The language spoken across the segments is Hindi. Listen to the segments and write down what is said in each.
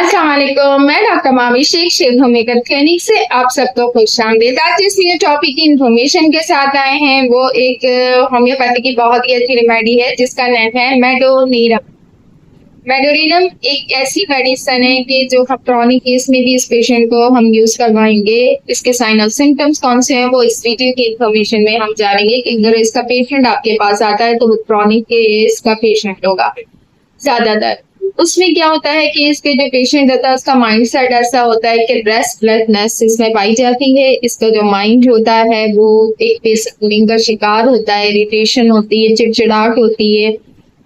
अस्सलाम वालेकुम, मैं डॉक्टर मामी शेख होमियोपैथ क्लिनिक से आप सबको खुशामदीद। आज जिस टॉपिक की इंफॉर्मेशन के साथ आए हैं वो एक होम्योपैथी की बहुत ही अच्छी रेमेडी है जिसका नाम है मेडोनिरम। मेडोनिरम एक ऐसी मेडिसिन है कि जो हम क्रॉनिक केस में भी इस पेशेंट को हम यूज करवाएंगे। इसके साइन और सिम्टम्स कौन से हैं वो इस वीडियो की इंफॉर्मेशन में हम जानेंगे कि अगर इसका पेशेंट आपके पास आता है तो वो क्रॉनिक केस का पेशेंट होगा ज्यादातर। उसमें क्या होता है कि इसके जो पेशेंट होता है उसका माइंड सेट ऐसा होता है कि रेस्टलेसनेस इसमें पाई जाती है। इसका जो माइंड होता है वो एक पेसकूलिंग का शिकार होता है, इरिटेशन होती है, चिड़चिड़ाहट होती है,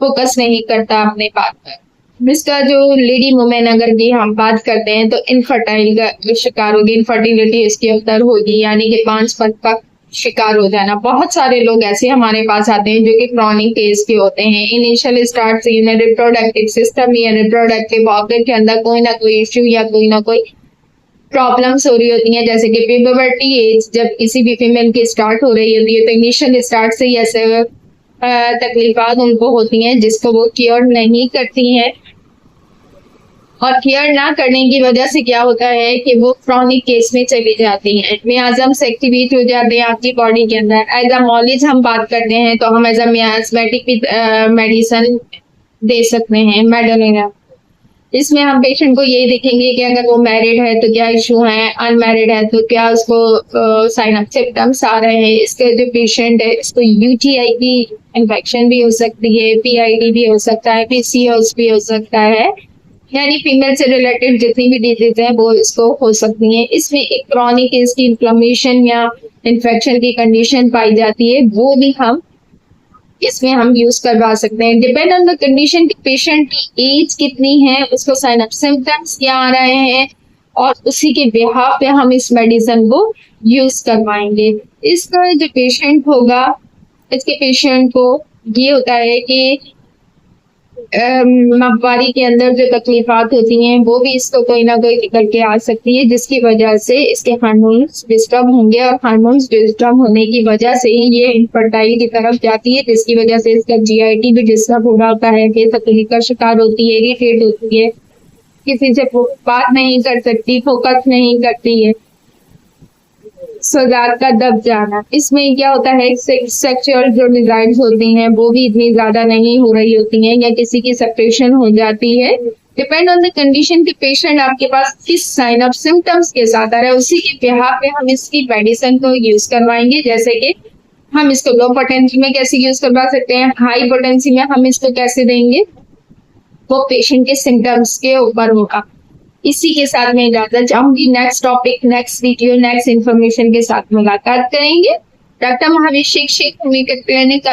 फोकस नहीं करता अपने बात पर। इसका जो लेडी वुमेन अगर भी हम बात करते हैं तो इनफर्टाइल का शिकार होगी, इनफर्टिलिटी इसके अंदर होगी, यानी कि 5 पद का शिकार हो जाना। बहुत सारे लोग ऐसे हमारे पास आते हैं जो कि क्रॉनिक केस के होते हैं। इनिशियल स्टार्ट से रिप्रोडक्टिव सिस्टम या रिप्रोडक्टिव ऑर्गन के अंदर कोई ना कोई इश्यू या कोई ना कोई प्रॉब्लम्स हो रही होती हैं, जैसे कि प्यूबर्टी एज जब किसी भी फीमेल की स्टार्ट हो रही होती है तो इनिशियल स्टार्ट से ही ऐसे तकलीफात उनको होती हैं जिसको वो क्योर नहीं करती हैं। और केयर ना करने की वजह से क्या होता है कि वो क्रॉनिक केस में चली जाती हैं, मियाजम्स एक्टिवेट हो जाते हैं आपकी बॉडी के अंदर। एज अ मॉलिज हम बात करते हैं तो हम एज अ मियास्मेटिक भी मेडिसिन दे सकते हैं मेडोनिरम। इसमें हम पेशेंट को ये देखेंगे कि अगर वो मैरिड है तो क्या इशू है, अनमैरिड है तो क्या उसको साइन ऑफ सिम्टम्स आ रहे हैं। इसके जो पेशेंट है इसको यूटीआई की इन्फेक्शन भी हो सकती है, पीआईडी भी हो सकता है, पीसीओएस भी हो सकता है, यानी फीमेल से रिलेटेड जितनी भी डिजीज है वो इसको हो सकती हैं। इसमें एक क्रॉनिक इसकी इन्फ्लेमेशन या इन्फेक्शन की कंडीशन पाई जाती है, वो भी हम इसमें हम यूज करवा सकते हैं। डिपेंड ऑन द कंडीशन की पेशेंट की एज कितनी है, उसको साइन ऑफ सिम्टम्स क्या आ रहे हैं और उसी के बिहाफ पे हम इस मेडिसिन को यूज करवाएंगे। इसका जो पेशेंट होगा, इसके पेशेंट को ये होता है कि माहवारी के अंदर जो तकलीफात होती हैं वो भी इसको कोई ना कोई निकल के आ सकती है, जिसकी वजह से इसके हार्मोन्स डिस्टर्ब होंगे और हार्मोन्स डिस्टर्ब होने की वजह से ही ये इनफर्टाइल की तरफ जाती है, जिसकी वजह से इसका जीआईटी भी डिस्टर्ब हो जाता है, तकलीफ का शिकार होती है, इरिटेट होती है, किसी से बात नहीं कर सकती, फोकस नहीं करती है, सजाद का दब जाना। इसमें क्या होता है सेक्सुअल जो डिजाइर्स होती हैं वो भी इतनी ज्यादा नहीं हो रही होती हैं या किसी की सेपरेशन हो जाती है। डिपेंड ऑन द कंडीशन के पेशेंट आपके पास किस साइन ऑफ सिम्टम्स के साथ आ रहा है उसी के बिहाफ पे हम इसकी मेडिसिन को यूज करवाएंगे। जैसे कि हम इसको लो पोटेंसी में कैसे यूज करवा सकते हैं, हाई पोटेंसी में हम इसको कैसे देंगे, वो पेशेंट के सिम्टम्स के ऊपर होगा। इसी के साथ मैं इजाजत चाहूंगी। Next topic, next video, next information के साथ मुलाकात करेंगे। Doctor Mahavir Shaikh homeopath clinic.